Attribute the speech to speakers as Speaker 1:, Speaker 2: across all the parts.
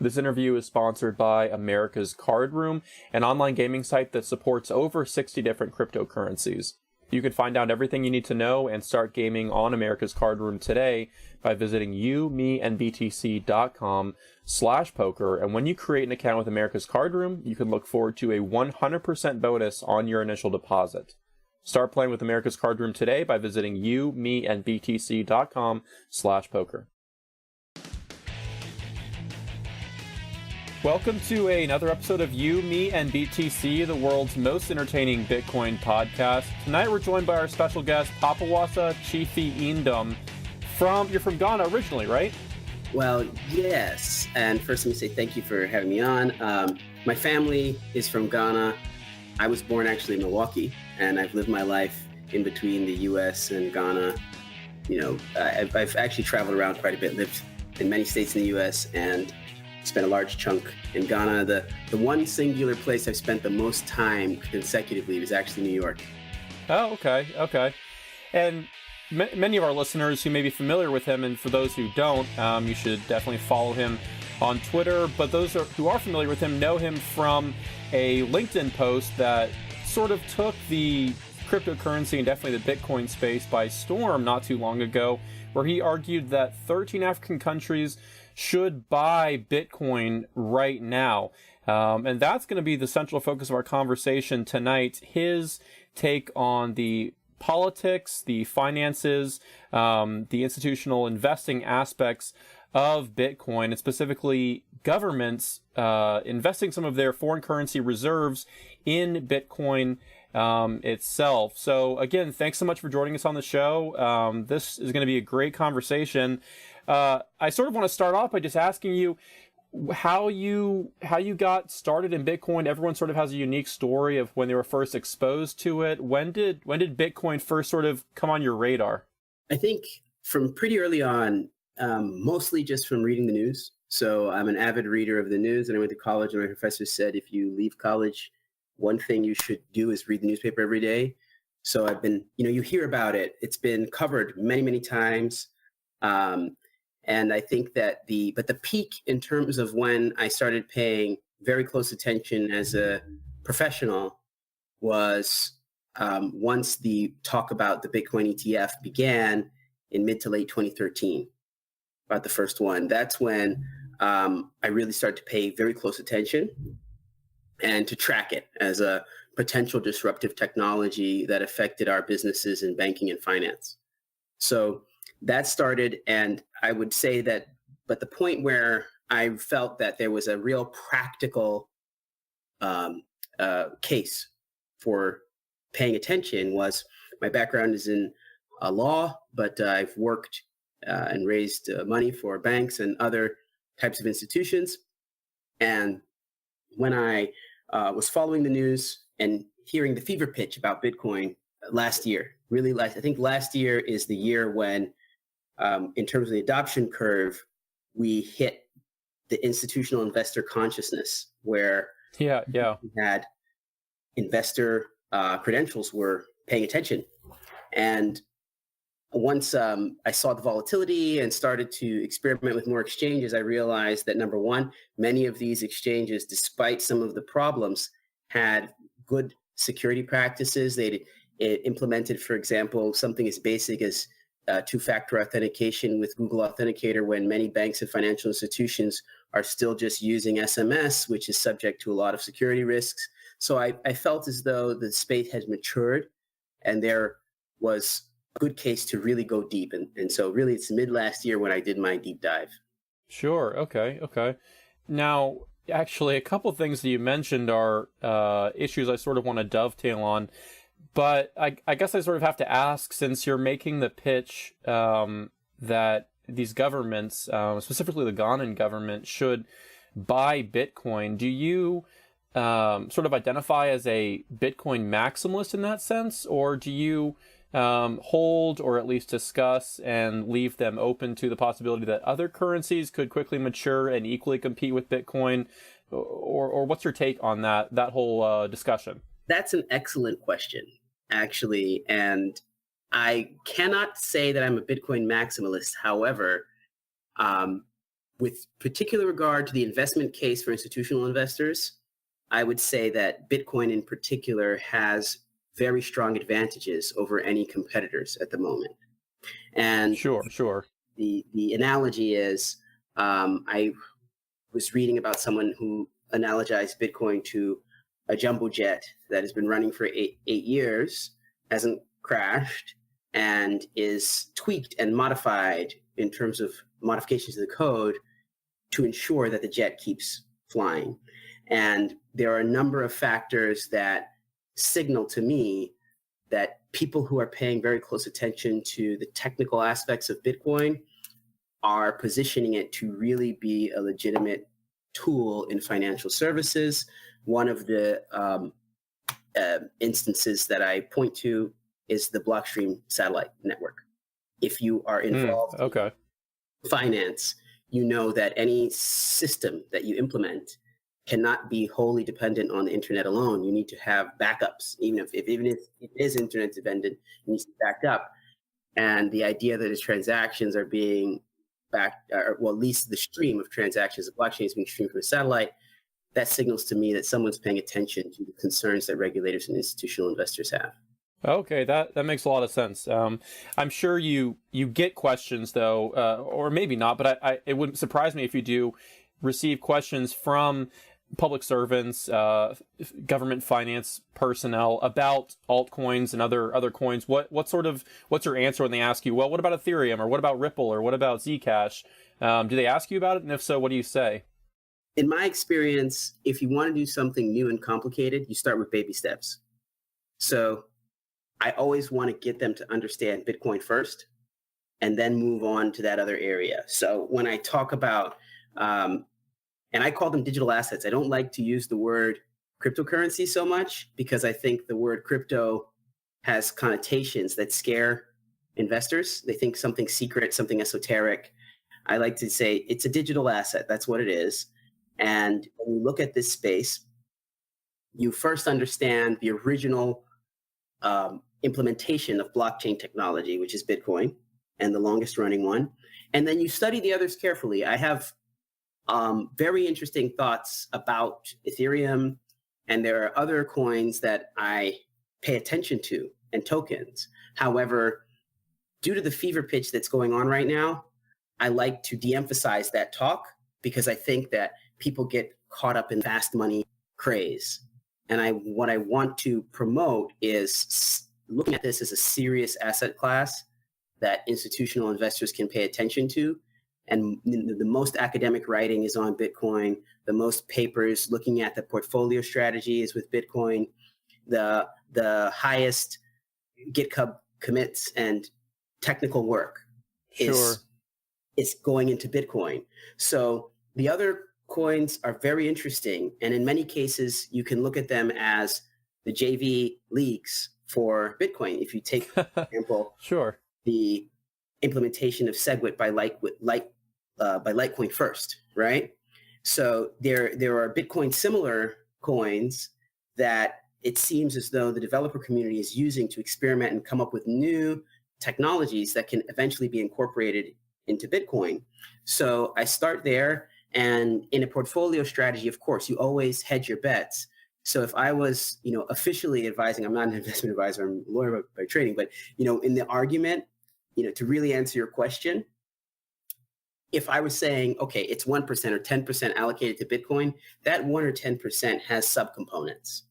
Speaker 1: This interview is sponsored by America's Card Room, an online gaming site that supports over 60 different cryptocurrencies. You can find out everything you need to know and start gaming on America's Card Room today by visiting youmeandbtc.com/poker. And when you create an account with America's Card Room, you can look forward to a 100% bonus on your initial deposit. Start playing with America's Card Room today by visiting youmeandbtc.com/poker. Welcome to another episode of You, Me, and BTC, the world's most entertaining Bitcoin podcast. Tonight we're joined by our special guest, Papa-Wassa Chiefy Nduom. You're from Ghana originally, right?
Speaker 2: Well, yes. And first, let me say thank you for having me on. My family is from Ghana. I was born actually in Milwaukee, and I've lived my life in between the U.S. and Ghana. I've actually traveled around quite a bit, lived in many states in the U.S., and spent a large chunk in Ghana. The one singular place I've spent the most time consecutively was actually New York.
Speaker 1: Oh, okay. And many of our listeners who may be familiar with him, and for those who don't, you should definitely follow him on Twitter. But those who are familiar with him know him from a LinkedIn post that sort of took the cryptocurrency and definitely the Bitcoin space by storm not too long ago, where he argued that 13 African countries should buy Bitcoin right now. And that's going to be the central focus of our conversation tonight. His take on the politics, the finances, the institutional investing aspects of Bitcoin, and specifically governments investing some of their foreign currency reserves in Bitcoin itself. So again, thanks so much for joining us on the show. This is going to be a great conversation. I sort of want to start off by just asking you how you got started in Bitcoin. Everyone sort of has a unique story of when they were first exposed to it. When did Bitcoin first sort of come on your radar?
Speaker 2: I think from pretty early on, mostly just from reading the news. So I'm an avid reader of the news, and I went to college, and my professor said, if you leave college, one thing you should do is read the newspaper every day. So I've been, you hear about it. It's been covered many, many times. And I think that the peak in terms of when I started paying very close attention as a professional was once the talk about the Bitcoin ETF began in mid to late 2013, about the first one. That's when I really started to pay very close attention and to track it as a potential disruptive technology that affected our businesses in banking and finance. So that started, and I would say that, but the point where I felt that there was a real practical case for paying attention was my background is in law, but I've worked and raised money for banks and other types of institutions. And when I was following the news and hearing the fever pitch about Bitcoin last year, I think last year is the year when in terms of the adoption curve, we hit the institutional investor consciousness where we had investor credentials were paying attention. And once I saw the volatility and started to experiment with more exchanges, I realized that, number one, many of these exchanges, despite some of the problems, had good security practices. They implemented, for example, something as basic as two-factor authentication with Google Authenticator, when many banks and financial institutions are still just using SMS, which is subject to a lot of security risks. So I felt as though the space has matured and there was a good case to really go deep. And so really it's mid last year when I did my deep dive.
Speaker 1: Sure. Okay. Now, actually, a couple of things that you mentioned are issues I sort of want to dovetail on. But I guess I sort of have to ask, since you're making the pitch that these governments, specifically the Ghanaian government, should buy Bitcoin, do you sort of identify as a Bitcoin maximalist in that sense? Or do you hold or at least discuss and leave them open to the possibility that other currencies could quickly mature and equally compete with Bitcoin? Or what's your take on that whole discussion?
Speaker 2: That's an excellent question, actually. And I cannot say that I'm a Bitcoin maximalist. However, with particular regard to the investment case for institutional investors, I would say that Bitcoin in particular has very strong advantages over any competitors at the moment. And
Speaker 1: Sure.
Speaker 2: the analogy is, I was reading about someone who analogized Bitcoin to a jumbo jet that has been running for eight years, hasn't crashed, and is tweaked and modified in terms of modifications to the code to ensure that the jet keeps flying. And there are a number of factors that signal to me that people who are paying very close attention to the technical aspects of Bitcoin are positioning it to really be a legitimate tool in financial services. One of the instances that I point to is the Blockstream satellite network. If you are involved in finance, you know that any system that you implement cannot be wholly dependent on the internet alone. You need to have backups, even if it is internet dependent, it needs to be backed up. And the idea that its transactions are being backed, or well, at least the stream of transactions, the blockchain is being streamed from a satellite, that signals to me that someone's paying attention to the concerns that regulators and institutional investors have.
Speaker 1: Okay, that makes a lot of sense. I'm sure you get questions though, or maybe not, but it wouldn't surprise me if you do receive questions from public servants, government finance personnel about altcoins and other coins. What's your answer when they ask you, well, what about Ethereum, or what about Ripple, or what about Zcash? Do they ask you about it? And if so, what do you say?
Speaker 2: In my experience, if you want to do something new and complicated, you start with baby steps. So I always want to get them to understand Bitcoin first and then move on to that other area. So when I talk about, and I call them digital assets, I don't like to use the word cryptocurrency so much because I think the word crypto has connotations that scare investors. They think something secret, something esoteric. I like to say it's a digital asset. That's what it is. And when you look at this space, you first understand the original implementation of blockchain technology, which is Bitcoin, and the longest running one. And then you study the others carefully. I have very interesting thoughts about Ethereum, and there are other coins that I pay attention to and tokens. However, due to the fever pitch that's going on right now, I like to de-emphasize that talk because I think that people get caught up in fast money craze. And what I want to promote is looking at this as a serious asset class that institutional investors can pay attention to. And the most academic writing is on Bitcoin. The most papers looking at the portfolio strategies with Bitcoin. The highest GitHub commits and technical work is going into Bitcoin. So the other coins are very interesting. And in many cases, you can look at them as the JV leagues for Bitcoin. If you take, for example, the implementation of SegWit by Litecoin first, right? So there are Bitcoin similar coins that it seems as though the developer community is using to experiment and come up with new technologies that can eventually be incorporated into Bitcoin. So I start there, and in a portfolio strategy, of course, you always hedge your bets. So if I was, officially advising, I'm not an investment advisor, I'm a lawyer by training, but, in the argument, to really answer your question, if I was saying, okay, it's 1% or 10% allocated to Bitcoin, that 1 or 10% has subcomponents.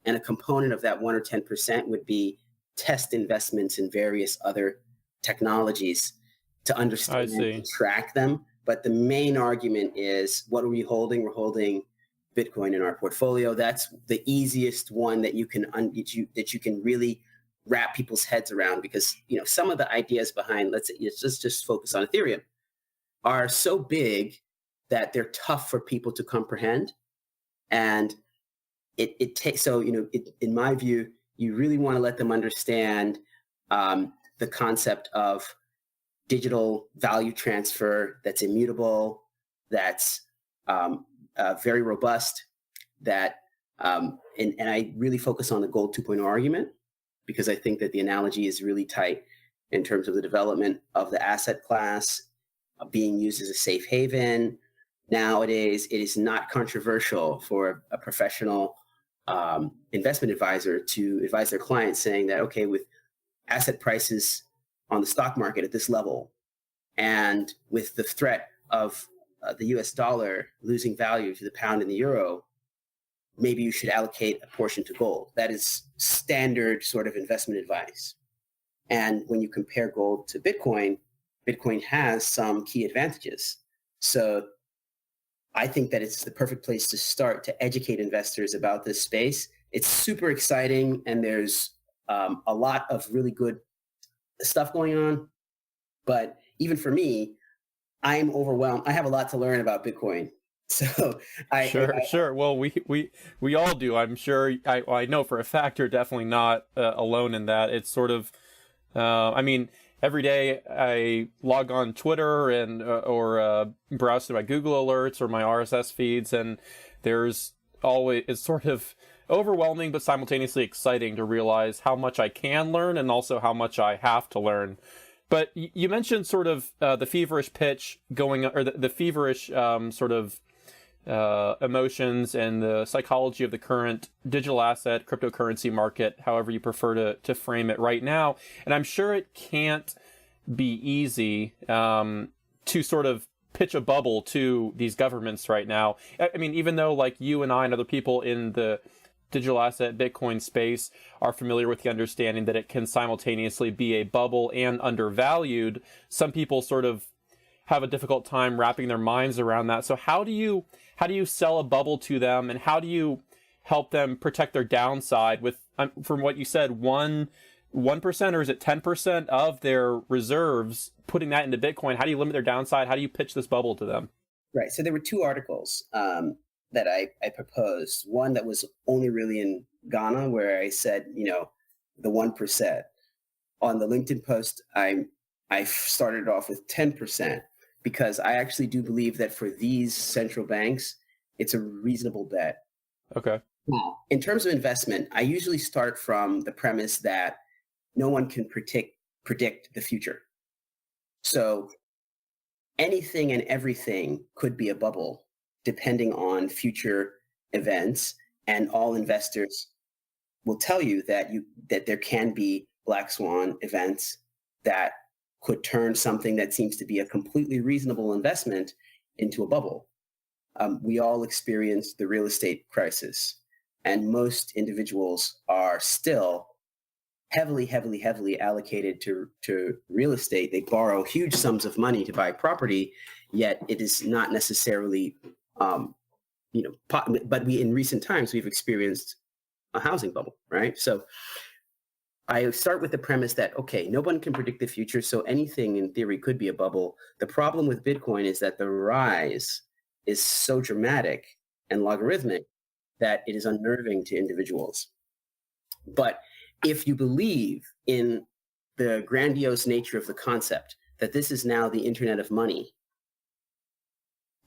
Speaker 2: And a component of that 1 or 10% would be test investments in various other technologies to understand and track them. But the main argument is, what are we holding? We're holding Bitcoin in our portfolio. That's the easiest one that you can really wrap people's heads around, because some of the ideas behind, let's just focus on Ethereum, are so big that they're tough for people to comprehend. And it takes, in my view, you really want to let them understand the concept of digital value transfer that's immutable, that's very robust, that and I really focus on the gold 2.0 argument, because I think that the analogy is really tight in terms of the development of the asset class being used as a safe haven. Nowadays, it is not controversial for a professional investment advisor to advise their clients saying that, okay, with asset prices on the stock market at this level, and with the threat of the US dollar losing value to the pound and the euro, maybe you should allocate a portion to gold. That is standard sort of investment advice. And when you compare gold to Bitcoin, Bitcoin has some key advantages. So I think that it's the perfect place to start to educate investors about this space. It's super exciting, and there's a lot of really good stuff going on. But even for me, I'm overwhelmed. I have a lot to learn about Bitcoin. So
Speaker 1: Sure. Well, we all do. I'm sure. I know for a fact you're definitely not alone in that. It's sort of, I mean, every day I log on Twitter and or browse through my Google alerts or my RSS feeds, and there's always, it's sort of overwhelming but simultaneously exciting to realize how much I can learn and also how much I have to learn. But you mentioned sort of the feverish pitch going, or the feverish sort of emotions and the psychology of the current digital asset cryptocurrency market, however you prefer to frame it right now. And I'm sure it can't be easy to sort of pitch a bubble to these governments right now. I mean, even though like you and I and other people in the digital asset Bitcoin space are familiar with the understanding that it can simultaneously be a bubble and undervalued, some people sort of have a difficult time wrapping their minds around that. So how do you sell a bubble to them, and how do you help them protect their downside with, from what you said, 1%, or is it 10% of their reserves, putting that into Bitcoin? How do you limit their downside? How do you pitch this bubble to them?
Speaker 2: Right. So there were two articles that I proposed. One that was only really in Ghana, where I said, the 1%. On the LinkedIn post, I started off with 10%, because I actually do believe that for these central banks, it's a reasonable bet.
Speaker 1: Okay.
Speaker 2: Now, in terms of investment, I usually start from the premise that no one can predict the future. So anything and everything could be a bubble depending on future events, and all investors will tell you that there can be black swan events that could turn something that seems to be a completely reasonable investment into a bubble. We all experienced the real estate crisis, and most individuals are still heavily allocated to real estate. They borrow huge sums of money to buy property, yet it is not necessarily, but in recent times, we've experienced a housing bubble, right? So I start with the premise that, okay, no one can predict the future, so anything in theory could be a bubble. The problem with Bitcoin is that the rise is so dramatic and logarithmic that it is unnerving to individuals. But if you believe in the grandiose nature of the concept, that this is now the internet of money,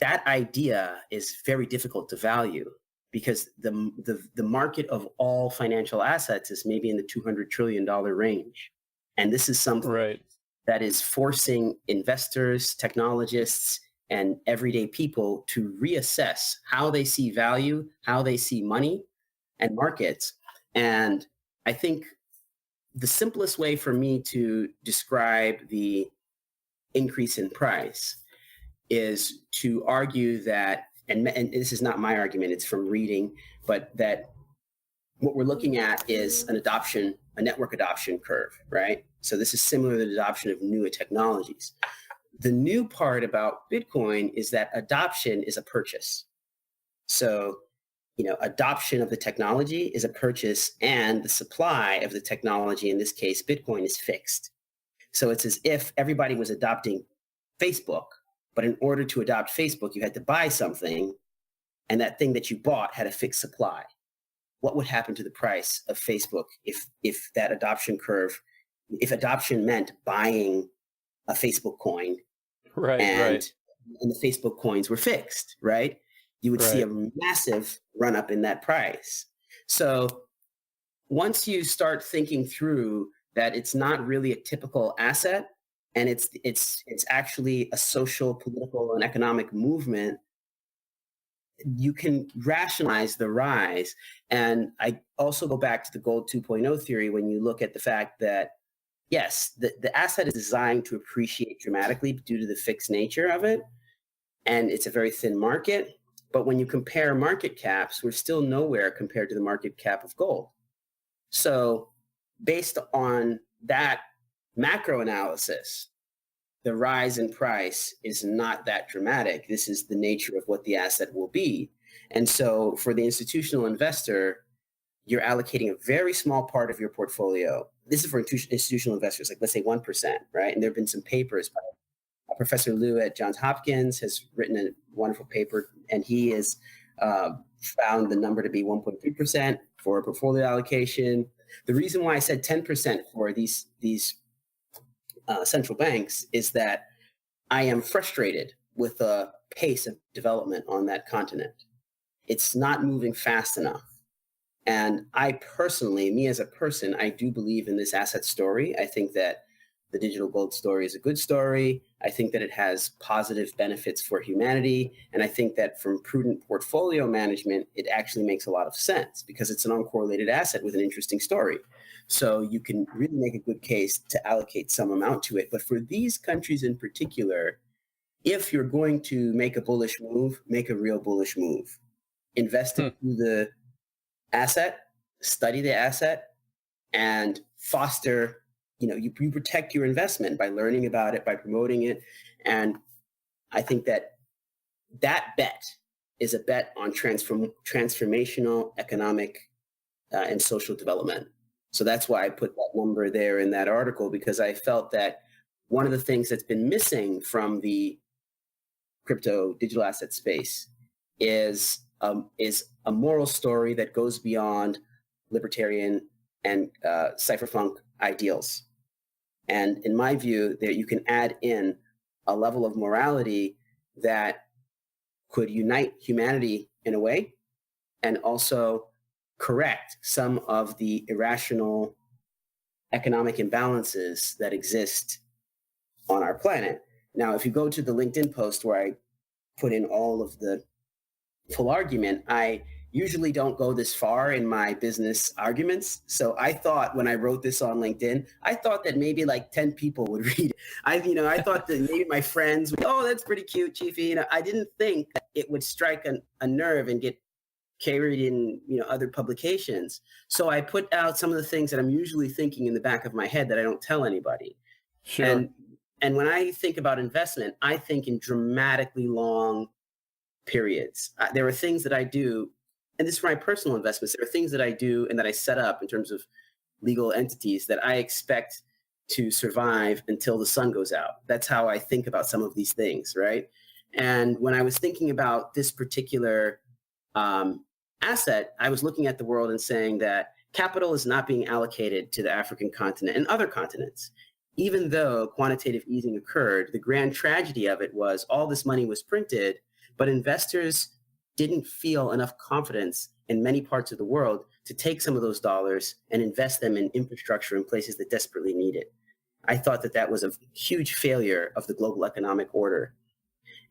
Speaker 2: that idea is very difficult to value, because the market of all financial assets is maybe in the $200 trillion range. And this is something that is forcing investors, technologists, and everyday people to reassess how they see value, how they see money and markets. And I think the simplest way for me to describe the increase in price is to argue that, and this is not my argument, it's from reading, but that what we're looking at is a network adoption curve, right? So this is similar to the adoption of newer technologies. The new part about Bitcoin is that adoption is a purchase. So, adoption of the technology is a purchase, and the supply of the technology, in this case, Bitcoin, is fixed. So it's as if everybody was adopting Facebook, but in order to adopt Facebook, you had to buy something, and that thing that you bought had a fixed supply. What would happen to the price of Facebook if that adoption curve, if adoption meant buying a Facebook coin, and the Facebook coins were fixed, right? You would see a massive run up in that price. So once you start thinking through that it's not really a typical asset, and it's actually a social, political, and economic movement, you can rationalize the rise. And I also go back to the gold 2.0 theory when you look at the fact that, yes, the asset is designed to appreciate dramatically due to the fixed nature of it. And it's a very thin market. But when you compare market caps, we're still nowhere compared to the market cap of gold. So based on that macro analysis, the rise in price is not that dramatic. This is the nature of what the asset will be. And so for the institutional investor, you're allocating a very small part of your portfolio. This is for institutional investors, like let's say 1%, right? And there have been some papers by Professor Liu at Johns Hopkins has written a wonderful paper, and he has found the number to be 1.3% for a portfolio allocation. The reason why I said 10% for these central banks is that I am frustrated with the pace of development on that continent. It's not moving fast enough. And I personally, me as a person, I do believe in this asset story. I think that the digital gold story is a good story. I think that it has positive benefits for humanity. And I think that from prudent portfolio management, it actually makes a lot of sense because it's an uncorrelated asset with an interesting story. So you can really make a good case to allocate some amount to it. But for these countries in particular, if you're going to make a bullish move, make a real bullish move. Invest into the asset, study the asset, and foster, you protect your investment by learning about it, by promoting it. And I think that bet is a bet on transformational economic and social development. So that's why I put that number there in that article, because I felt that one of the things that's been missing from the crypto digital asset space is a moral story that goes beyond libertarian and cypherpunk ideals. And in my view, that you can add in a level of morality that could unite humanity in a way, and also correct some of the irrational economic imbalances that exist on our planet. Now, if you go to the LinkedIn post where I put in all of the full argument, I usually don't go this far in my business arguments. So I thought when I wrote this on LinkedIn, I thought that maybe like 10 people would read it. I thought that maybe my friends would, oh, that's pretty cute, Chiefy. I didn't think that it would strike a nerve and get carried in, other publications. So I put out some of the things that I'm usually thinking in the back of my head that I don't tell anybody.
Speaker 1: Sure.
Speaker 2: And when I think about investment, I think in dramatically long periods. There are things that I do, and this is for my personal investments. There are things that I do and that I set up in terms of legal entities that I expect to survive until the sun goes out. That's how I think about some of these things, right? And when I was thinking about this particular asset, I was looking at the world and saying that capital is not being allocated to the African continent and other continents. Even though quantitative easing occurred, the grand tragedy of it was all this money was printed, but investors didn't feel enough confidence in many parts of the world to take some of those dollars and invest them in infrastructure in places that desperately need it. I thought that that was a huge failure of the global economic order.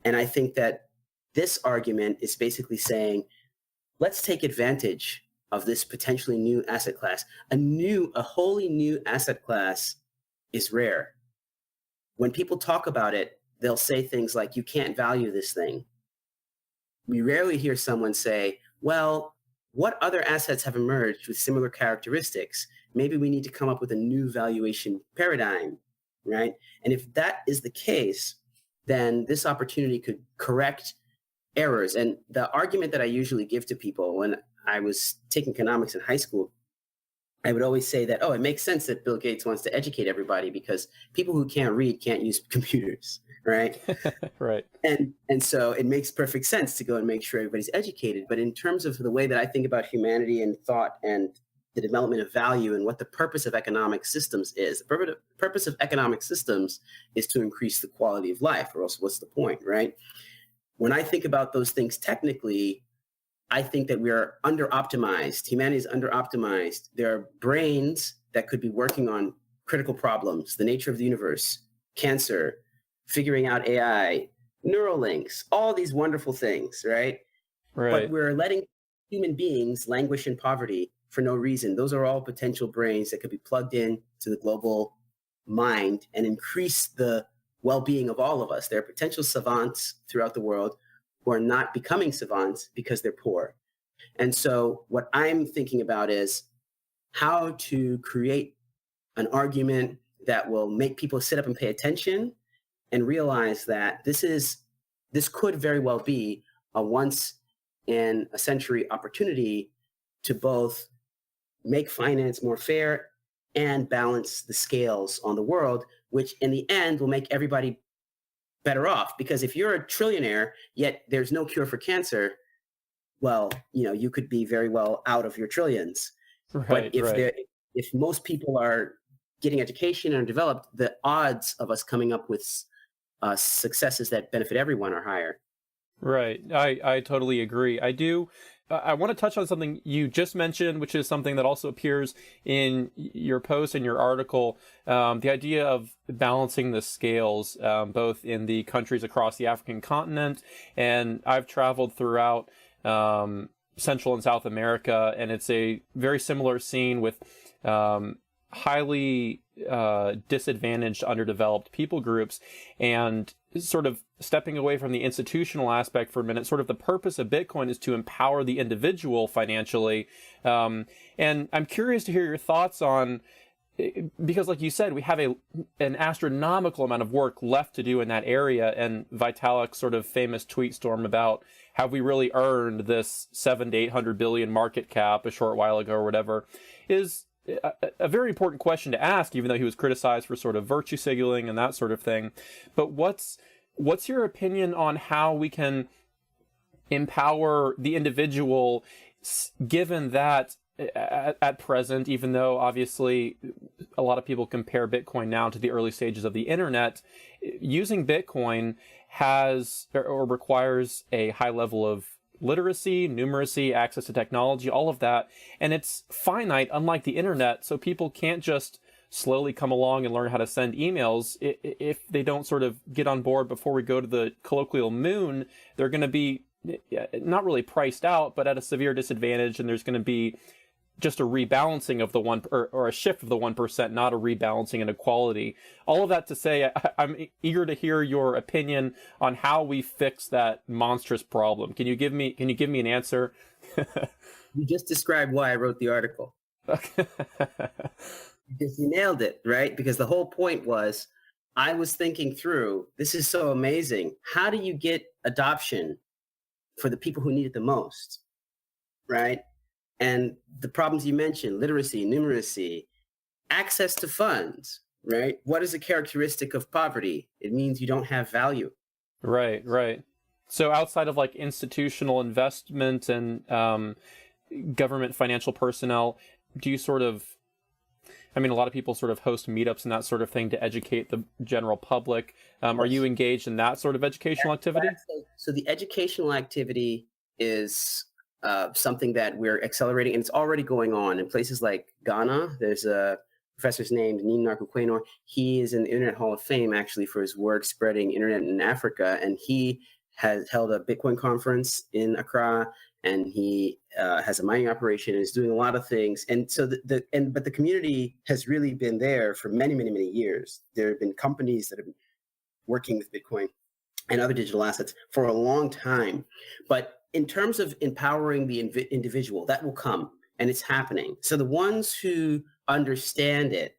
Speaker 2: And I think that this argument is basically saying, let's take advantage of this potentially new asset class. A wholly new asset class is rare. When people talk about it, they'll say things like, you can't value this thing. We rarely hear someone say, well, what other assets have emerged with similar characteristics? Maybe we need to come up with a new valuation paradigm, right? And if that is the case, then this opportunity could correct errors. And the argument that I usually give to people when I was taking economics in high school, I would always say that, it makes sense that Bill Gates wants to educate everybody because people who can't read can't use computers, right?
Speaker 1: Right.
Speaker 2: And so it makes perfect sense to go and make sure everybody's educated. But in terms of the way that I think about humanity and thought and the development of value and what the purpose of economic systems is, the purpose of economic systems is to increase the quality of life, or else what's the point, right? When I think about those things technically, I think that we are under-optimized. Humanity is under-optimized. There are brains that could be working on critical problems, the nature of the universe, cancer, figuring out AI, neural links, all these wonderful things, right? But we're letting human beings languish in poverty for no reason. Those are all potential brains that could be plugged in to the global mind and increase the well-being of all of us. There are potential savants throughout the world who are not becoming savants because they're poor. And so what I'm thinking about is how to create an argument that will make people sit up and pay attention and realize that this could very well be a once in a century opportunity to both make finance more fair and balance the scales on the world, which in the end will make everybody better off. Because if you're a trillionaire, yet there's no cure for cancer, well, you could be very well out of your trillions. But if most people are getting education and are developed, the odds of us coming up with successes that benefit everyone are higher.
Speaker 1: Right. I totally agree. I want to touch on something you just mentioned, which is something that also appears in your post and your article, the idea of balancing the scales, both in the countries across the African continent. And I've traveled throughout Central and South America, and it's a very similar scene with highly disadvantaged, underdeveloped people groups, and sort of stepping away from the institutional aspect for a minute, sort of the purpose of Bitcoin is to empower the individual financially. And I'm curious to hear your thoughts on, because like you said, we have an astronomical amount of work left to do in that area. And Vitalik's sort of famous tweet storm about have we really earned this 700 to 800 billion market cap a short while ago or whatever is a very important question to ask, even though he was criticized for sort of virtue signaling and that sort of thing. But what's your opinion on how we can empower the individual, given that at present, even though obviously a lot of people compare Bitcoin now to the early stages of the internet, using Bitcoin has or requires a high level of literacy, numeracy, access to technology, all of that. And it's finite, unlike the internet. So people can't just slowly come along and learn how to send emails. If they don't sort of get on board before we go to the colloquial moon, they're going to be not really priced out, but at a severe disadvantage. And there's going to be just a rebalancing of the or a shift of the 1%, not a rebalancing and equality. All of that to say, I'm eager to hear your opinion on how we fix that monstrous problem. Can you give me an answer?
Speaker 2: You just described why I wrote the article.
Speaker 1: Okay.
Speaker 2: Because you nailed it, right? Because the whole point was, I was thinking through, this is so amazing. How do you get adoption for the people who need it the most, right? And the problems you mentioned, literacy, numeracy, access to funds, right? What is a characteristic of poverty? It means you don't have value.
Speaker 1: Right. So outside of like institutional investment and government financial personnel, do you sort of, I mean, a lot of people sort of host meetups and that sort of thing to educate the general public. Are you engaged in that sort of educational activity?
Speaker 2: So the educational activity is something that we're accelerating, and it's already going on in places like Ghana. There's a professor's named Nina Narku-Quaynor. He is in the Internet Hall of Fame actually for his work spreading internet in Africa, and he has held a Bitcoin conference in Accra, and he has a mining operation and is doing a lot of things. And so but the community has really been there for many, many, many years. There have been companies that have been working with Bitcoin and other digital assets for a long time. But in terms of empowering the individual, that will come, and it's happening. So the ones who understand it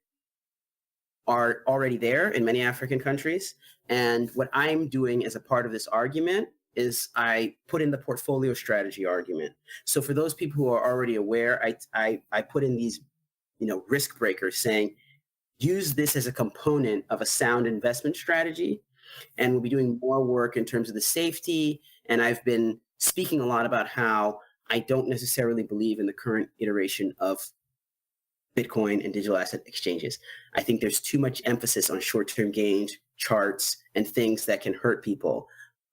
Speaker 2: are already there in many African countries. And what I'm doing as a part of this argument is I put in the portfolio strategy argument. So for those people who are already aware, I put in these, risk breakers saying, use this as a component of a sound investment strategy. And we'll be doing more work in terms of the safety. And I've been speaking a lot about how I don't necessarily believe in the current iteration of Bitcoin and digital asset exchanges. I think there's too much emphasis on short-term gains, charts, and things that can hurt people.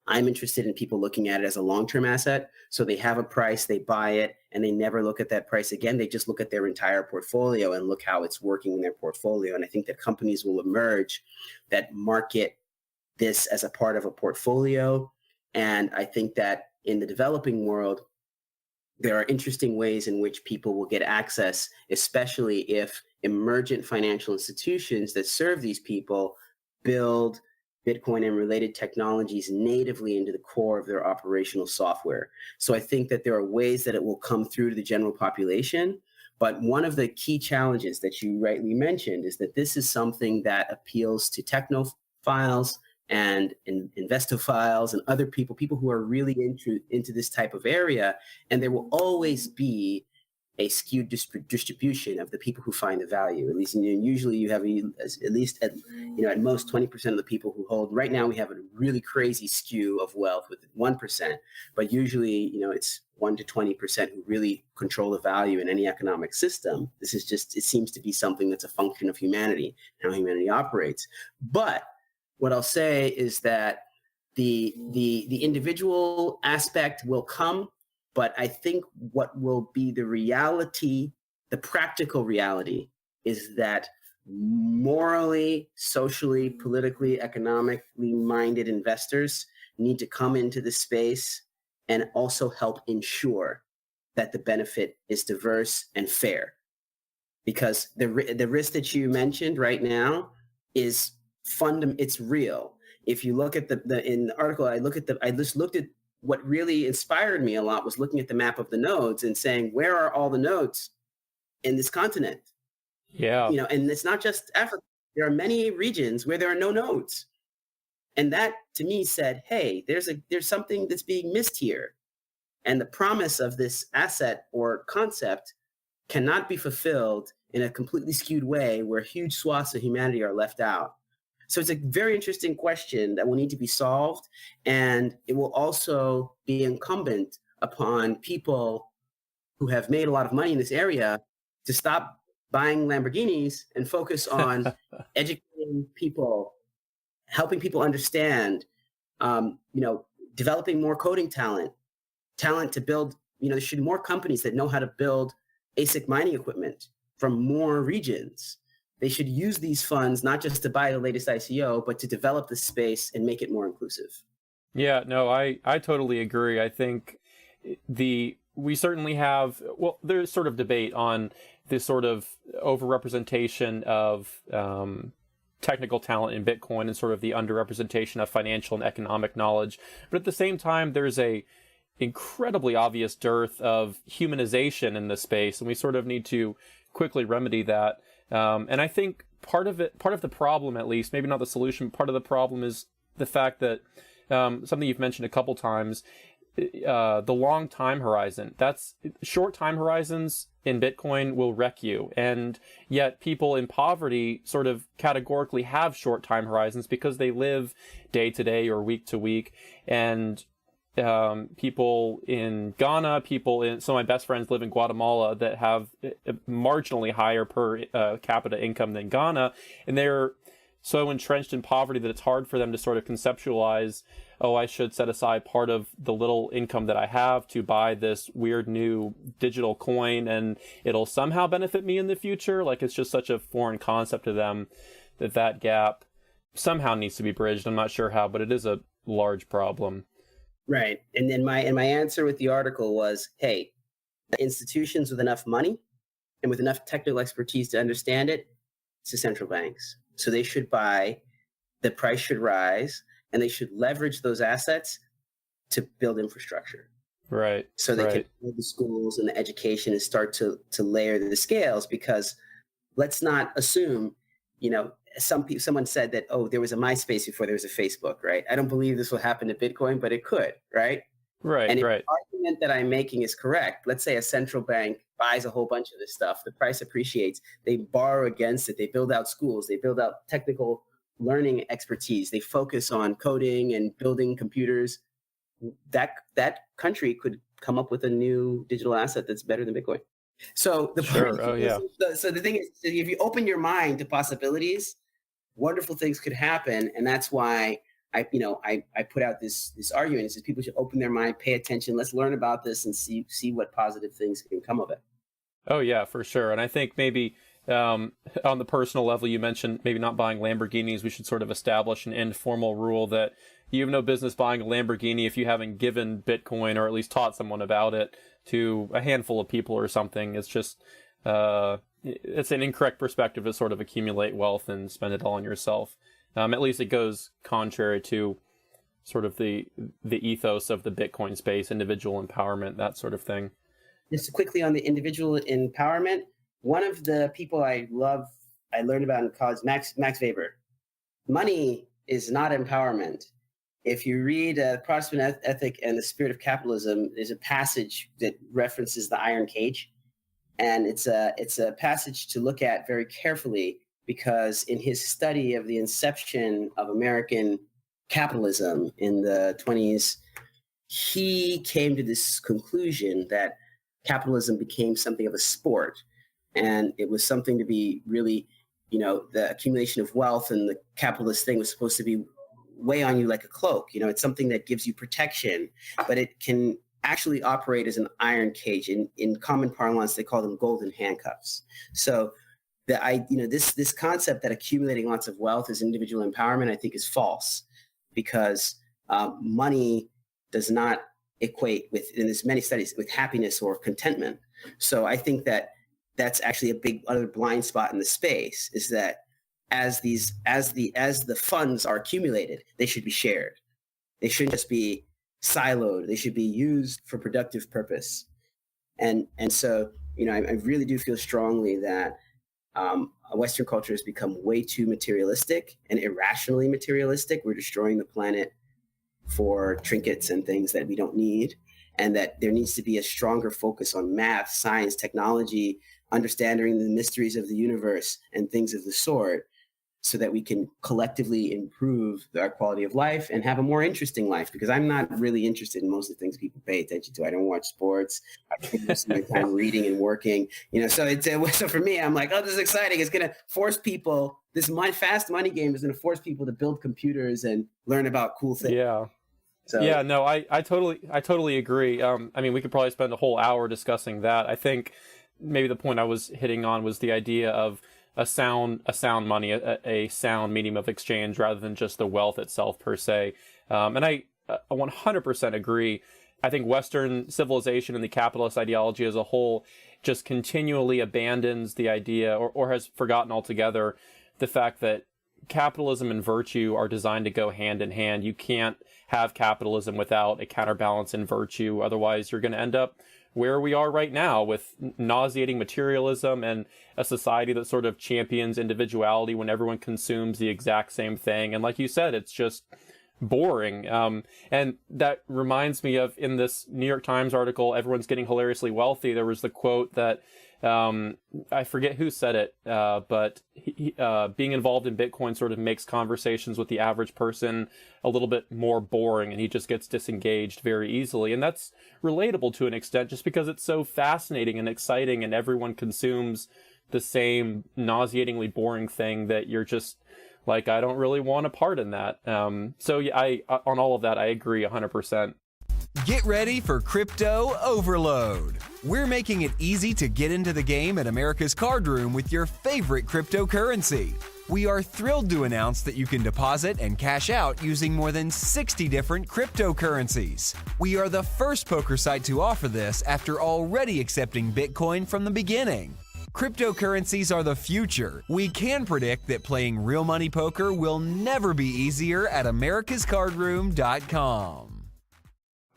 Speaker 2: I'm interested in people looking at it as a long-term asset. So they have a price, they buy it, and they never look at that price again. They just look at their entire portfolio and look how it's working in their portfolio. And I think that companies will emerge that market this as a part of a portfolio. And I think that in the developing world, there are interesting ways in which people will get access, especially if emergent financial institutions that serve these people build Bitcoin and related technologies natively into the core of their operational software. So I think that there are ways that it will come through to the general population. But one of the key challenges that you rightly mentioned is that this is something that appeals to technophiles and investophiles and other people who are really into this type of area. And there will always be a skewed distribution of the people who find the value. At least, usually you have at least at most 20% of the people who hold. Right now, we have a really crazy skew of wealth with 1%, but usually, it's 1 to 20% who really control the value in any economic system. This is it seems to be something that's a function of humanity, how humanity operates. But what I'll say is that the individual aspect will come, but I think what will be the reality, the practical reality, is that morally, socially, politically, economically minded investors need to come into the space and also help ensure that the benefit is diverse and fair. Because the risk that you mentioned right now is it's real. If you look at in the article, I just looked at what really inspired me a lot was looking at the map of the nodes and saying, where are all the nodes in this continent?
Speaker 1: Yeah.
Speaker 2: And it's not just Africa. There are many regions where there are no nodes. And that to me said, hey, there's something that's being missed here. And the promise of this asset or concept cannot be fulfilled in a completely skewed way where huge swaths of humanity are left out. So it's a very interesting question that will need to be solved. And it will also be incumbent upon people who have made a lot of money in this area to stop buying Lamborghinis and focus on educating people, helping people understand, developing more coding talent to build, there should be more companies that know how to build ASIC mining equipment from more regions. They should use these funds not just to buy the latest ICO, but to develop the space and make it more inclusive.
Speaker 1: Yeah, no, I totally agree. I think we certainly have, there's sort of debate on this sort of overrepresentation of technical talent in Bitcoin and sort of the underrepresentation of financial and economic knowledge. But at the same time, there's a incredibly obvious dearth of humanization in the space, and we sort of need to quickly remedy that. And I think part of the problem, at least, maybe not the solution, part of the problem is the fact that something you've mentioned a couple times, the long time horizon. That's short time horizons in Bitcoin will wreck you. And yet people in poverty sort of categorically have short time horizons because they live day to day or week to week. And people in Ghana, some of my best friends live in Guatemala that have a marginally higher per capita income than Ghana, and they're so entrenched in poverty that it's hard for them to sort of conceptualize, I should set aside part of the little income that I have to buy this weird new digital coin and it'll somehow benefit me in the future. Like, it's just such a foreign concept to them that gap somehow needs to be bridged. I'm not sure how, but it is a large problem.
Speaker 2: Right. And then my answer with the article was, hey, institutions with enough money and with enough technical expertise to understand it, it's the central banks. So they should buy, the price should rise, and they should leverage those assets to build infrastructure.
Speaker 1: Right.
Speaker 2: So they can build the schools and the education and start to layer the scales, because let's not assume, someone said that, there was a MySpace before there was a Facebook, right? I don't believe this will happen to Bitcoin, but it could, right?
Speaker 1: Right,
Speaker 2: and if
Speaker 1: right.
Speaker 2: the argument that I'm making is correct, let's say a central bank buys a whole bunch of this stuff, the price appreciates, they borrow against it, they build out schools, they build out technical learning expertise, they focus on coding and building computers. That country could come up with a new digital asset that's better than Bitcoin. So the thing is, if you open your mind to possibilities, wonderful things could happen. And that's why I put out this argument. It says people should open their mind, pay attention. Let's learn about this and see what positive things can come of it.
Speaker 1: Oh yeah, for sure. And I think maybe on the personal level, you mentioned maybe not buying Lamborghinis. We should sort of establish an informal rule that you have no business buying a Lamborghini if you haven't given Bitcoin or at least taught someone about it to a handful of people or something. It's just it's an incorrect perspective to sort of accumulate wealth and spend it all on yourself. At least it goes contrary to sort of the ethos of the Bitcoin space, individual empowerment, that sort of thing.
Speaker 2: Just quickly on the individual empowerment, one of the people I learned about in college, Max Weber. Money is not empowerment. If you read Protestant Ethic and the Spirit of Capitalism, there's a passage that references the iron cage. And it's a passage to look at very carefully, because in his study of the inception of American capitalism in the 20s, he came to this conclusion that capitalism became something of a sport. And it was something to be really, the accumulation of wealth and the capitalist thing was supposed to be weigh on you like a cloak. It's something that gives you protection, but it can actually operate as an iron cage. In common parlance, they call them golden handcuffs. So this concept that accumulating lots of wealth is individual empowerment, I think, is false, because money does not equate with, in as many studies, with happiness or contentment. So I think that that's actually a big other blind spot in the space, is that as the funds are accumulated, they should be shared. They shouldn't just be siloed. They should be used for productive purpose. And so, I really do feel strongly that Western culture has become way too materialistic and irrationally materialistic. We're destroying the planet for trinkets and things that we don't need, and that there needs to be a stronger focus on math, science, technology, understanding the mysteries of the universe and things of the sort, so that we can collectively improve our quality of life and have a more interesting life. Because I'm not really interested in most of the things people pay attention to. I don't watch sports. I spend most of my time reading and working. So for me, I'm like, oh, this is exciting. It's going to force people. This fast money game is going to force people to build computers and learn about cool things.
Speaker 1: Yeah.
Speaker 2: So,
Speaker 1: yeah, no, I totally agree. We could probably spend a whole hour discussing that. I think maybe the point I was hitting on was the idea of a sound money, a sound medium of exchange, rather than just the wealth itself per se. And I 100% agree. I think Western civilization and the capitalist ideology as a whole just continually abandons the idea, or has forgotten altogether, the fact that capitalism and virtue are designed to go hand in hand. You can't have capitalism without a counterbalance in virtue. Otherwise, you're going to end up where we are right now, with nauseating materialism and a society that sort of champions individuality when everyone consumes the exact same thing. And like you said, it's just boring. And that reminds me of, in this New York Times article, Everyone's Getting Hilariously Wealthy, there was the quote that I forget who said it, but being involved in Bitcoin sort of makes conversations with the average person a little bit more boring, and he just gets disengaged very easily. And that's relatable to an extent, just because it's so fascinating and exciting, and everyone consumes the same nauseatingly boring thing that you're just like, I don't really want a part in that. So yeah, on all of that, I agree 100%.
Speaker 3: Get ready for Crypto Overload. We're making it easy to get into the game at America's Card Room with your favorite cryptocurrency. We are thrilled to announce that you can deposit and cash out using more than 60 different cryptocurrencies. We are the first poker site to offer this after already accepting Bitcoin from the beginning. Cryptocurrencies are the future. We can predict that playing real money poker will never be easier at americascardroom.com.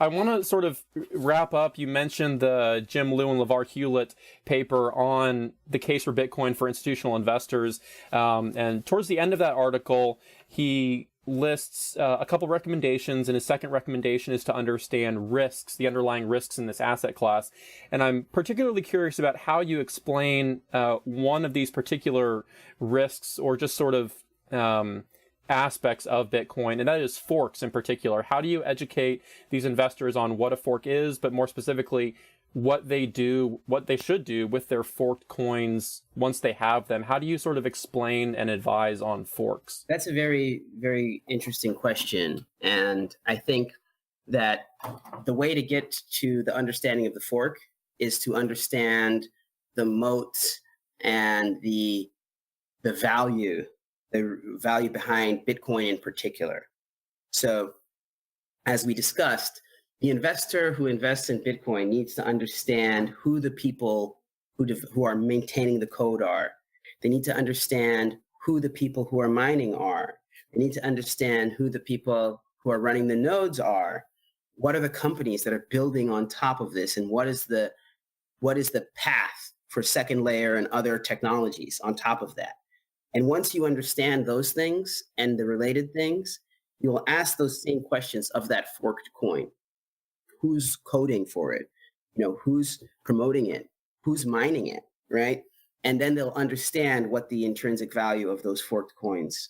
Speaker 1: I want to sort of wrap up. You mentioned the Jim Liu and LeVar Hewlett paper on the case for Bitcoin for institutional investors. And towards the end of that article, he lists a couple recommendations, and his second recommendation is to understand risks, the underlying risks in this asset class. And I'm particularly curious about how you explain one of these particular risks, or just sort of aspects of Bitcoin, and that is forks in particular. How do you educate these investors on what a fork is, but more specifically, what they do, what they should do with their forked coins once they have them? How do you sort of explain and advise on forks?
Speaker 2: That's a very, very interesting question. And I think that the way to get to the understanding of the fork is to understand the moats and the value behind Bitcoin in particular. So as we discussed, the investor who invests in Bitcoin needs to understand who the people who are maintaining the code are. They need to understand who the people who are mining are. They need to understand who the people who are running the nodes are. What are the companies that are building on top of this, and what is the path for second layer and other technologies on top of that? And once you understand those things and the related things, you will ask those same questions of that forked coin. Who's coding for it? Who's promoting it? Who's mining it, right? And then they'll understand what the intrinsic value of those forked coins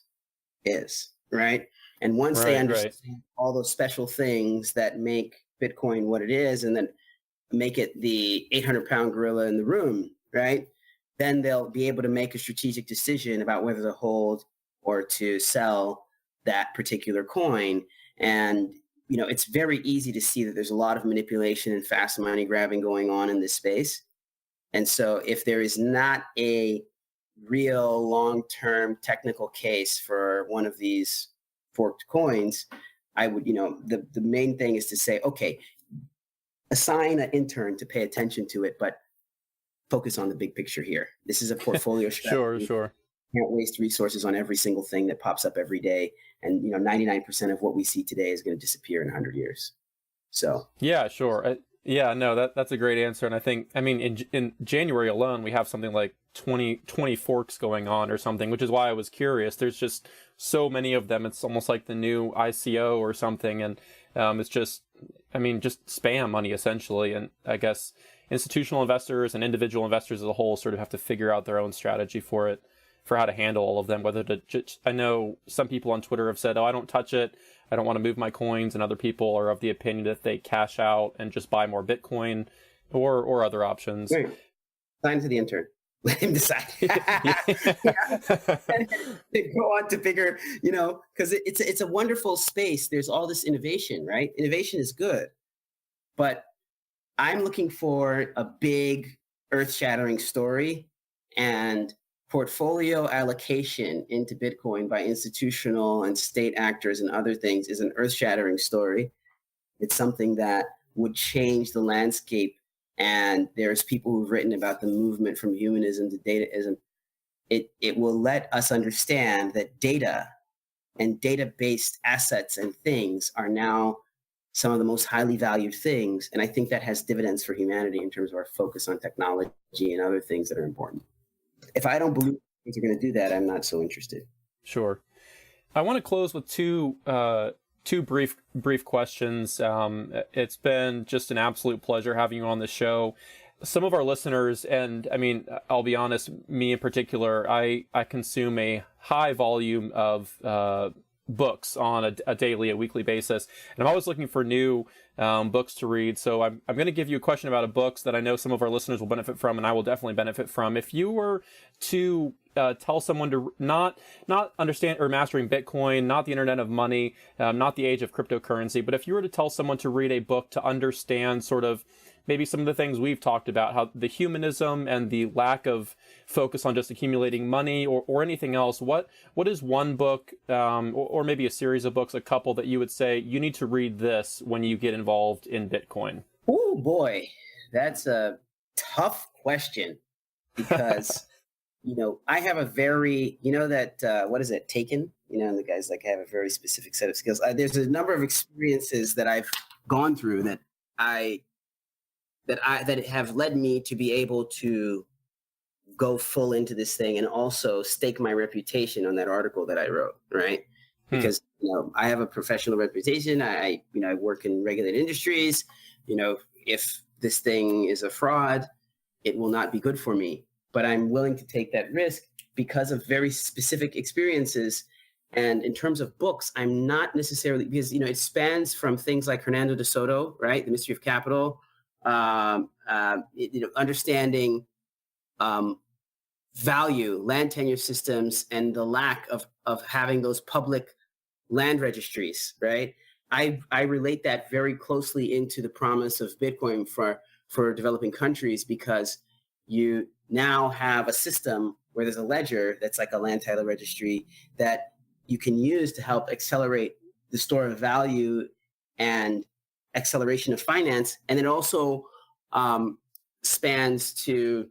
Speaker 2: is, right? And once they understand all those special things that make Bitcoin what it is, and then make it the 800-pound gorilla in the room, right? Then they'll be able to make a strategic decision about whether to hold or to sell that particular coin. And, it's very easy to see that there's a lot of manipulation and fast money grabbing going on in this space. And so if there is not a real long-term technical case for one of these forked coins, I would, the main thing is to say, okay, assign an intern to pay attention to it, but focus on the big picture here. This is a portfolio strategy.
Speaker 1: Sure.
Speaker 2: Can't waste resources on every single thing that pops up every day. And 99% of what we see today is going to disappear in 100 years. So
Speaker 1: yeah, sure. That's a great answer. And I think, in January alone, we have something like 20 forks going on or something, which is why I was curious. There's just so many of them. It's almost like the new ICO or something. And it's just spam money essentially. And I guess institutional investors and individual investors as a whole sort of have to figure out their own strategy for how to handle all of them, whether to I know some people on Twitter have said, I don't touch it. I don't want to move my coins. And other people are of the opinion that they cash out and just buy more Bitcoin or other options.
Speaker 2: Wait, sign to the intern. Let him decide. Go on to figure, because it's a wonderful space. There's all this innovation, right? Innovation is good, but I'm looking for a big earth-shattering story, and portfolio allocation into Bitcoin by institutional and state actors and other things is an earth-shattering story. It's something that would change the landscape. And there's people who've written about the movement from humanism to dataism. It will let us understand that data and data-based assets and things are now some of the most highly valued things. And I think that has dividends for humanity in terms of our focus on technology and other things that are important. If I don't believe things are going to do that, I'm not so interested.
Speaker 1: Sure. I want to close with two brief questions. It's been just an absolute pleasure having you on the show. Some of our listeners, and I'll be honest, me in particular, I consume a high volume of books on a daily, a weekly basis, and I'm always looking for new books to read. So I'm going to give you a question about a book that I know some of our listeners will benefit from, and I will definitely benefit from. If you were to tell someone to not understand or mastering Bitcoin, not the internet of money, not the age of cryptocurrency, but if you were to tell someone to read a book to understand sort of maybe some of the things we've talked about, how the humanism and the lack of focus on just accumulating money or anything else, what is one book or maybe a series of books, a couple that you would say you need to read this when you get involved in Bitcoin?
Speaker 2: Oh boy, that's a tough question because I have a very, what is it, Taken? The guys have a very specific set of skills. There's a number of experiences that I've gone through that have led me to be able to go full into this thing and also stake my reputation on that article that I wrote, right? Because I have a professional reputation. I work in regulated industries. If this thing is a fraud, it will not be good for me. But I'm willing to take that risk because of very specific experiences And in terms of books, I'm not necessarily, because, it spans from things like Hernando de Soto, right? The Mystery of Capital, understanding value, land tenure systems, and the lack of having those public land registries, right? I relate that very closely into the promise of Bitcoin for developing countries, because you now have a system where there's a ledger that's like a land title registry that you can use to help accelerate the store of value and acceleration of finance. And it also spans to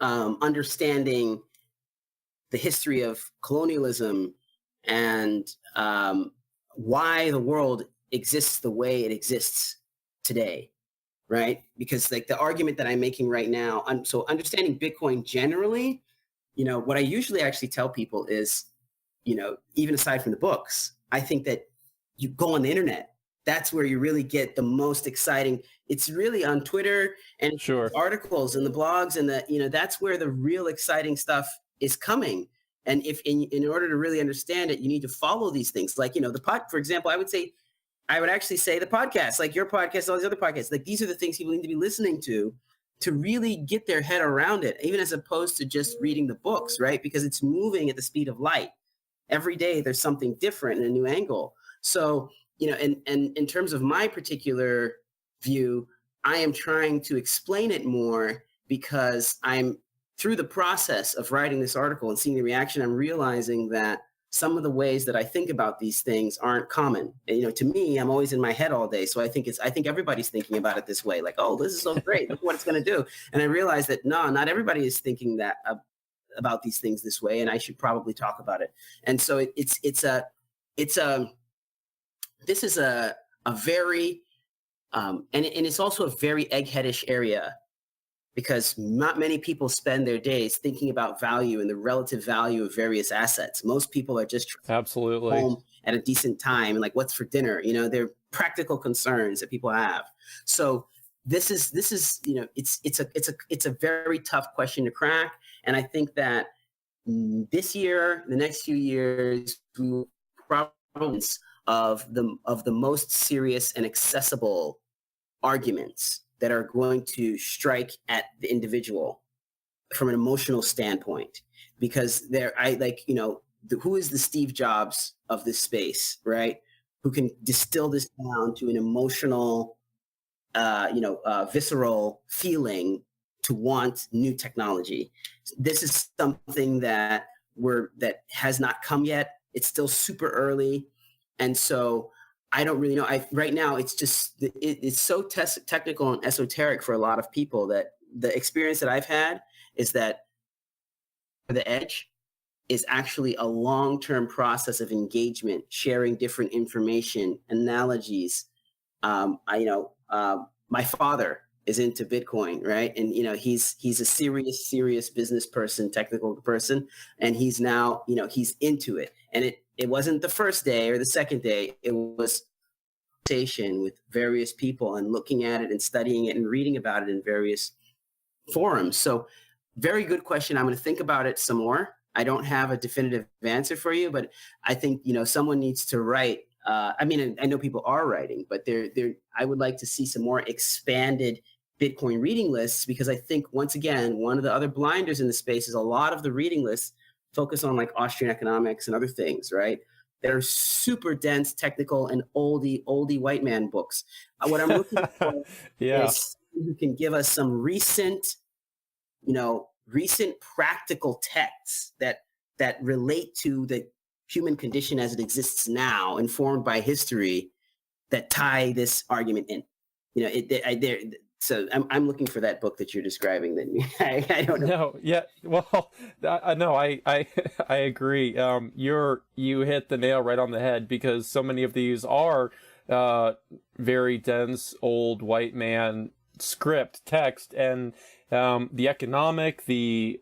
Speaker 2: understanding the history of colonialism and why the world exists the way it exists today, right? Because like the argument that I'm making right now, so understanding Bitcoin generally, what I usually actually tell people is, even aside from the books, I think that you go on the internet. That's where you really get the most exciting. It's really on Twitter and
Speaker 1: Sure.
Speaker 2: articles and the blogs and that's where the real exciting stuff is coming. And if in order to really understand it, you need to follow these things. Like, for example, I would actually say the podcast, like your podcast, all these other podcasts, like these are the things people need to be listening to really get their head around it, even as opposed to just reading the books, right? Because it's moving at the speed of light. Every day there's something different and a new angle. So, and in terms of my particular view, I am trying to explain it more because I'm through the process of writing this article and seeing the reaction, I'm realizing that some of the ways that I think about these things aren't common. And, to me, I'm always in my head all day. So I think everybody's thinking about it this way. Like, oh, this is so great. Look what it's going to do. And I realized that no, not everybody is thinking that about these things this way. And I should probably talk about it. And so this is a very, and it's also a very eggheadish area, because not many people spend their days thinking about value and the relative value of various assets. Most people are just
Speaker 1: absolutely
Speaker 2: home at a decent time and like, what's for dinner? They're practical concerns that people have. So this is it's a very tough question to crack. And I think that this year, the next few years, we will probably of the most serious and accessible arguments that are going to strike at the individual from an emotional standpoint, because who is the Steve Jobs of this space, right? Who can distill this down to an emotional, visceral feeling to want new technology. This is something that has not come yet. It's still super early. And so I don't really know. Right now, it's just, it's so technical and esoteric for a lot of people that the experience that I've had is that the edge is actually a long-term process of engagement, sharing different information, analogies. My father is into Bitcoin, right? And, he's a serious business person, technical person. And he's now, he's into it. And it wasn't the first day or the second day. It was conversation with various people and looking at it and studying it and reading about it in various forums. So very good question. I'm going to think about it some more. I don't have a definitive answer for you, but I think, someone needs to write. I know people are writing, but I would like to see some more expanded Bitcoin reading lists, because I think, once again, one of the other blinders in the space is a lot of the reading lists focus on like Austrian economics and other things, right? That are super dense, technical, and oldie white man books. What I'm looking for is who can give us some recent practical texts that relate to the human condition as it exists now, informed by history, that tie this argument in. So I'm looking for that book that you're describing. That I don't know.
Speaker 1: No, yeah, well, no, I agree. You hit the nail right on the head, because so many of these are very dense old white man script text, and the economic, the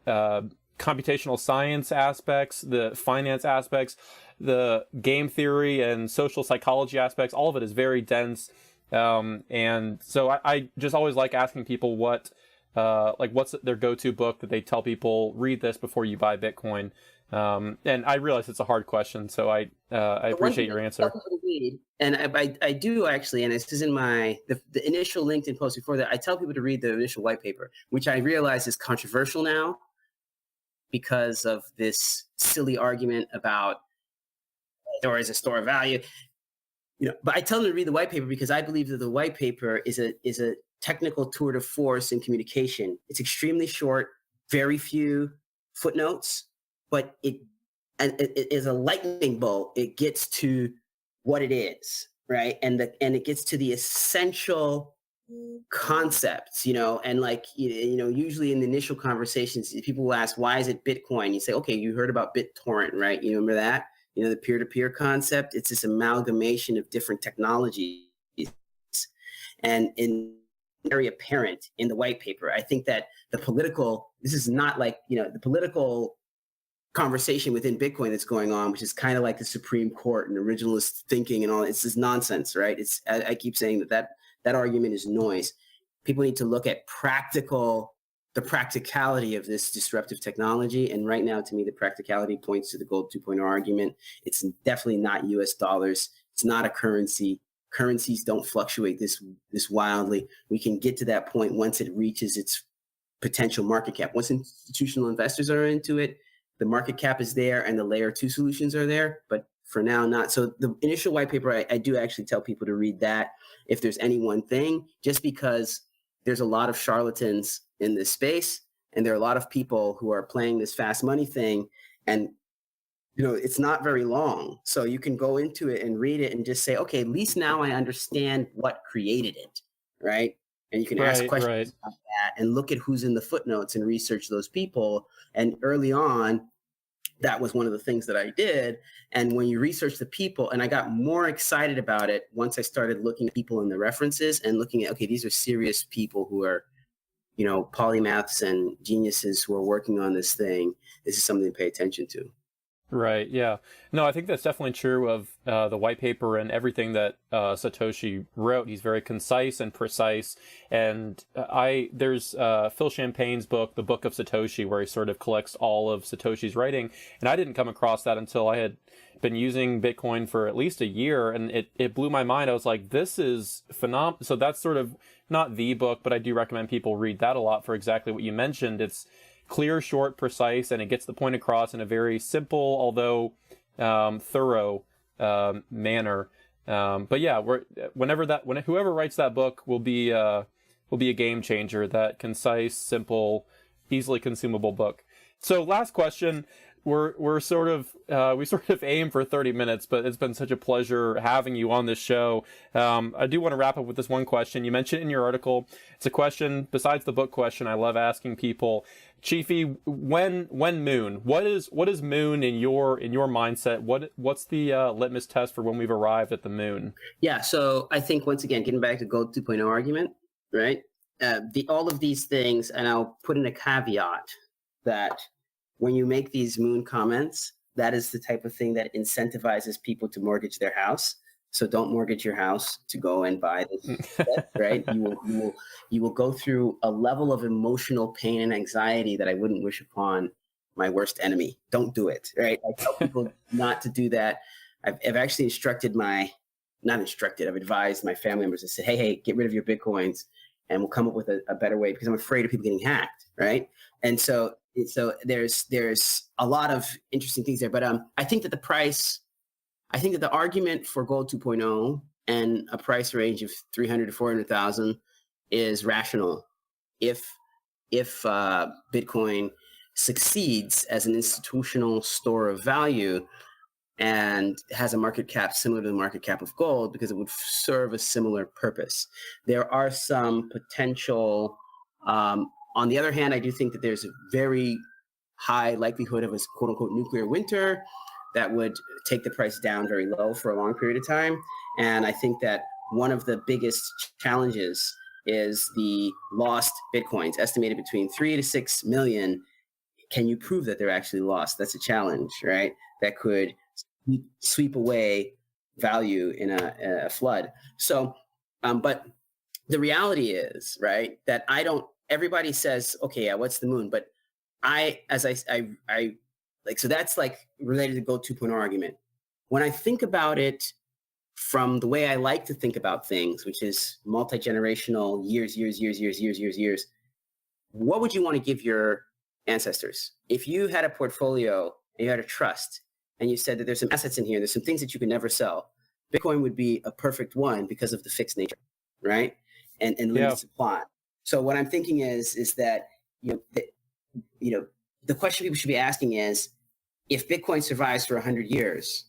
Speaker 1: computational science aspects, the finance aspects, the game theory and social psychology aspects, all of it is very dense. And so I just always like asking people what's their go-to book that they tell people, read this before you buy Bitcoin. And I realize it's a hard question, so I appreciate your answer.
Speaker 2: And I do actually, and this is in the initial LinkedIn post before that, I tell people to read the initial white paper, which I realize is controversial now because of this silly argument about there is a store of value. But I tell them to read the white paper because I believe that the white paper is a technical tour de force in communication. It's extremely short, very few footnotes, but it is a lightning bolt. It gets to what it is, right? And it gets to the essential concepts, and like, usually in the initial conversations, people will ask, why is it Bitcoin? You say, okay, you heard about BitTorrent, right? You remember that? The peer-to-peer concept. It's this amalgamation of different technologies, and very apparent in the white paper. I think that this is not like, the political conversation within Bitcoin that's going on, which is kind of like the Supreme Court and originalist thinking and all. It's just nonsense, right? I keep saying that argument is noise. People need to look at the practicality of this disruptive technology. And right now, to me, the practicality points to the gold 2.0 argument. It's definitely not US dollars. It's not a currency. Currencies don't fluctuate this wildly. We can get to that point once it reaches its potential market cap. Once institutional investors are into it, the market cap is there and the layer 2 solutions are there. But for now, not. So the initial white paper, I do actually tell people to read that if there's any one thing, just because there's a lot of charlatans in this space, and there are a lot of people who are playing this fast money thing, and it's not very long, so you can go into it and read it and just say, okay, at least now I understand what created it, right? And you can ask questions about that and look at who's in the footnotes and research those people. And early on, that was one of the things that I did. And when you research the people, and I got more excited about it once I started looking at people in the references and looking at, okay, these are serious people who are, polymaths and geniuses who are working on this thing. This is something to pay attention to.
Speaker 1: Right. Yeah. No, I think that's definitely true of the white paper and everything that Satoshi wrote. He's very concise and precise. And there's Phil Champagne's book, The Book of Satoshi, where he sort of collects all of Satoshi's writing. And I didn't come across that until I had been using Bitcoin for at least a year, and it blew my mind. I was like, this is phenomenal. So that's sort of not the book, but I do recommend people read that a lot for exactly what you mentioned. It's clear, short, precise, and it gets the point across in a very simple, although thorough manner. But yeah, whoever writes that book will be a game changer. That concise, simple, easily consumable book. So last question. We sort of aim for 30 minutes, but it's been such a pleasure having you on this show. I do want to wrap up with this one question. You mentioned in your article, it's a question besides the book question I love asking people. Chiefy, when moon? What is moon in your mindset? What's the litmus test for when we've arrived at the moon?
Speaker 2: Yeah, so I think once again, getting back to gold 2.0 argument, right? All of these things, and I'll put in a caveat that when you make these moon comments, that is the type of thing that incentivizes people to mortgage their house. So don't mortgage your house to go and buy this, right? You will go through a level of emotional pain and anxiety that I wouldn't wish upon my worst enemy. Don't do it, right? I tell people not to do that. I've actually I've advised my family members. I said, hey, get rid of your Bitcoins and we'll come up with a better way, because I'm afraid of people getting hacked, right? And so there's a lot of interesting things there. But I think that the argument for gold 2.0 and a price range of 300 to 400,000 is rational if Bitcoin succeeds as an institutional store of value and has a market cap similar to the market cap of gold, because it would serve a similar purpose. There are some potential. On the other hand, I do think that there's a very high likelihood of a quote unquote nuclear winter that would take the price down very low for a long period of time. And I think that one of the biggest challenges is the lost Bitcoins, estimated between 3 to 6 million. Can you prove that they're actually lost? That's a challenge, right? That could sweep away value in a flood. So, but the reality is, right, that everybody says, okay, yeah, what's the moon? But I Like, so that's like related to the Gold 2.0 argument. When I think about it from the way I like to think about things, which is multi-generational, years, what would you want to give your ancestors? If you had a portfolio and you had a trust and you said that there's some assets in here, there's some things that you could never sell, Bitcoin would be a perfect one because of the fixed nature, right? And limited supply. So what I'm thinking is that, the question people should be asking is, if Bitcoin survives for 100 years,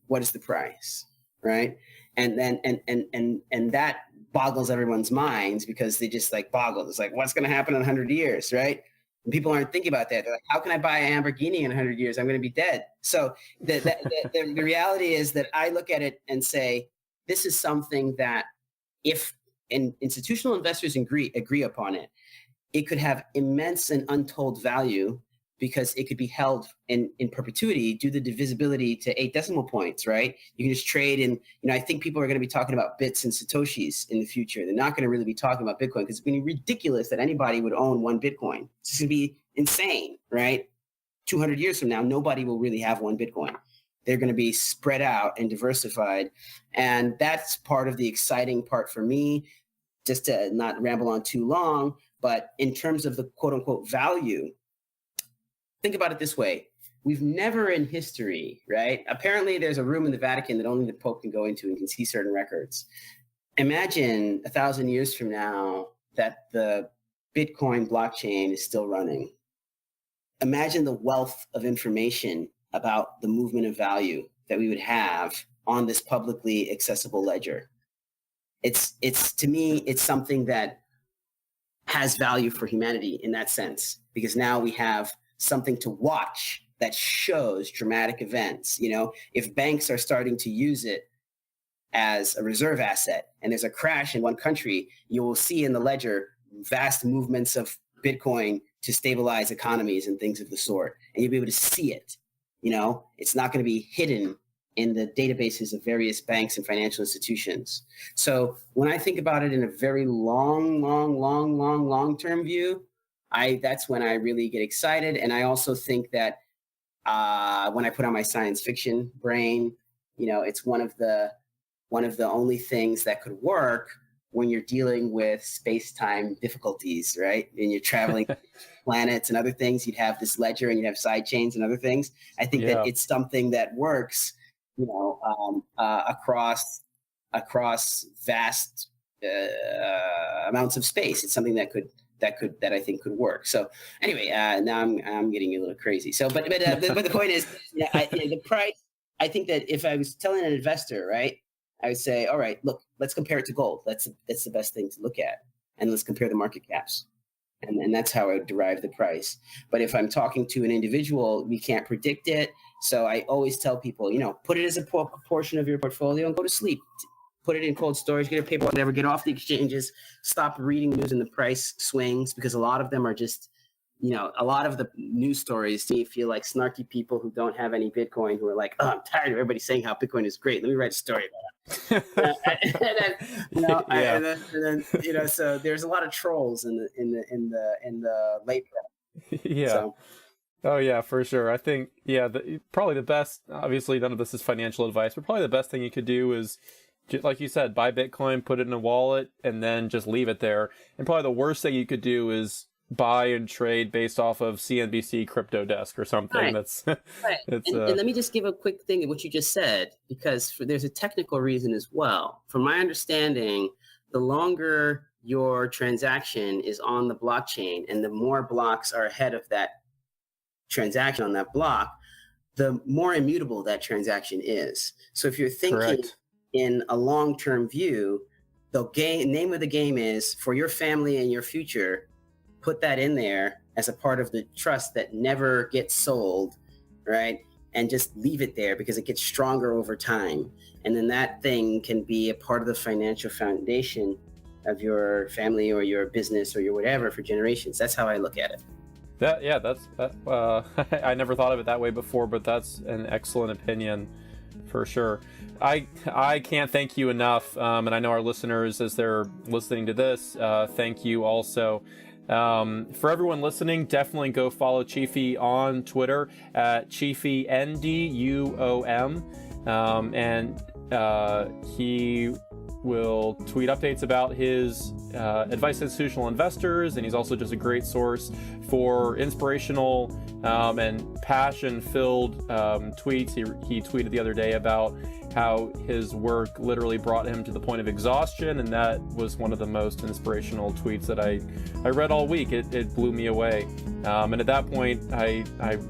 Speaker 2: what is the price, right? And then and that boggles everyone's minds, because they just like boggle. It's like, what's going to happen in 100 years, right? And people aren't thinking about that. They're like, how can I buy a Lamborghini in 100 years? I'm going to be dead. So the reality is that I look at it and say, this is something that if institutional investors agree upon it, it could have immense and untold value, because it could be held in perpetuity due to the divisibility to 8 decimal points, right? You can just trade in, I think people are going to be talking about bits and Satoshis in the future. They're not going to really be talking about Bitcoin, because it's going to be ridiculous that anybody would own one Bitcoin. It's going to be insane, right? 200 years from now, nobody will really have one Bitcoin. They're going to be spread out and diversified. And that's part of the exciting part for me, just to not ramble on too long. But in terms of the quote unquote value, think about it this way. We've never in history, right? Apparently there's a room in the Vatican that only the Pope can go into and can see certain records. Imagine 1,000 years from now that the Bitcoin blockchain is still running. Imagine the wealth of information about the movement of value that we would have on this publicly accessible ledger. It's to me, it's something that has value for humanity in that sense, because now we have something to watch that shows dramatic events. If banks are starting to use it as a reserve asset and there's a crash in one country, you will see in the ledger vast movements of Bitcoin to stabilize economies and things of the sort. And you'll be able to see it. It's not going to be hidden in the databases of various banks and financial institutions. So when I think about it in a very long-term view, that's when I really get excited. And I also think that when I put on my science fiction brain, it's one of the only things that could work when you're dealing with space-time difficulties, right? And you're traveling planets and other things. You'd have this ledger and you'd have side chains and other things. I think that it's something that works, across vast amounts of space. It's something that I think could work. So anyway, now I'm getting a little crazy. So, but the point is, the price. I think that if I was telling an investor, right, I would say, all right, look, let's compare it to gold. That's the best thing to look at, and let's compare the market caps, and that's how I would derive the price. But if I'm talking to an individual, we can't predict it. So I always tell people, put it as a portion of your portfolio and go to sleep. Put it in cold storage, get a paper, whatever, get off the exchanges, stop reading news and the price swings, because a lot of them are just, a lot of the news stories to me feel like snarky people who don't have any Bitcoin, who are like, oh, I'm tired of everybody saying how Bitcoin is great. Let me write a story about it. And then, so there's a lot of trolls in the late prep.
Speaker 1: Yeah. So. Oh yeah, for sure. I think, probably the best, obviously none of this is financial advice, but probably the best thing you could do is, like you said, buy Bitcoin, put it in a wallet, and then just leave it there. And probably the worst thing you could do is buy and trade based off of CNBC Crypto Desk or something.
Speaker 2: Right.
Speaker 1: That's
Speaker 2: right. And let me just give a quick thing of what you just said, because there's a technical reason as well. From my understanding, the longer your transaction is on the blockchain and the more blocks are ahead of that transaction on that block, the more immutable that transaction is. So if you're thinking
Speaker 1: Correct.
Speaker 2: in a long-term view, the name of the game is, for your family and your future, put that in there as a part of the trust that never gets sold, right? And just leave it there, because it gets stronger over time. And then that thing can be a part of the financial foundation of your family or your business or your whatever for generations. That's how I look at it.
Speaker 1: I never thought of it that way before, but that's an excellent opinion for sure. I can't thank you enough, and I know our listeners, as they're listening to this, thank you also. For everyone listening, definitely go follow Chiefy on Twitter at Chiefy Nduom, and he will tweet updates about his advice to institutional investors, and he's also just a great source for inspirational and passion-filled tweets. He tweeted the other day about how his work literally brought him to the point of exhaustion, and that was one of the most inspirational tweets that I read all week. It blew me away. And at that point, I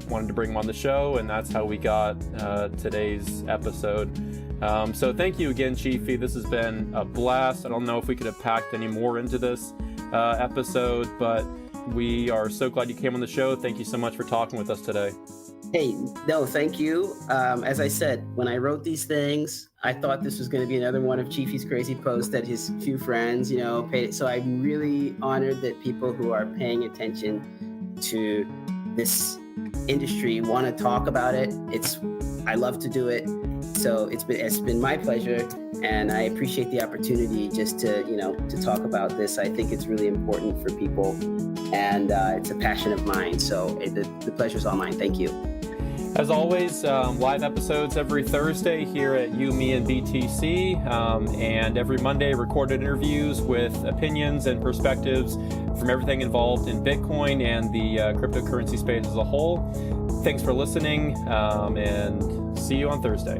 Speaker 1: wanted to bring him on the show, and that's how we got today's episode. So thank you again, Chiefy. This has been a blast. I don't know if we could have packed any more into this episode, but we are so glad you came on the show. Thank you so much for talking with us today.
Speaker 2: Hey, no, thank you. As I said, when I wrote these things, I thought this was going to be another one of Chiefy's crazy posts that his few friends, paid. So I'm really honored that people who are paying attention to this industry want to talk about it. I love to do it. So it's been my pleasure, and I appreciate the opportunity just to talk about this. I think it's really important for people, and it's a passion of mine. So the pleasure's all mine. Thank you.
Speaker 1: As always, live episodes every Thursday here at You, Me, and BTC, and every Monday recorded interviews with opinions and perspectives from everything involved in Bitcoin and the cryptocurrency space as a whole. Thanks for listening, and see you on Thursday.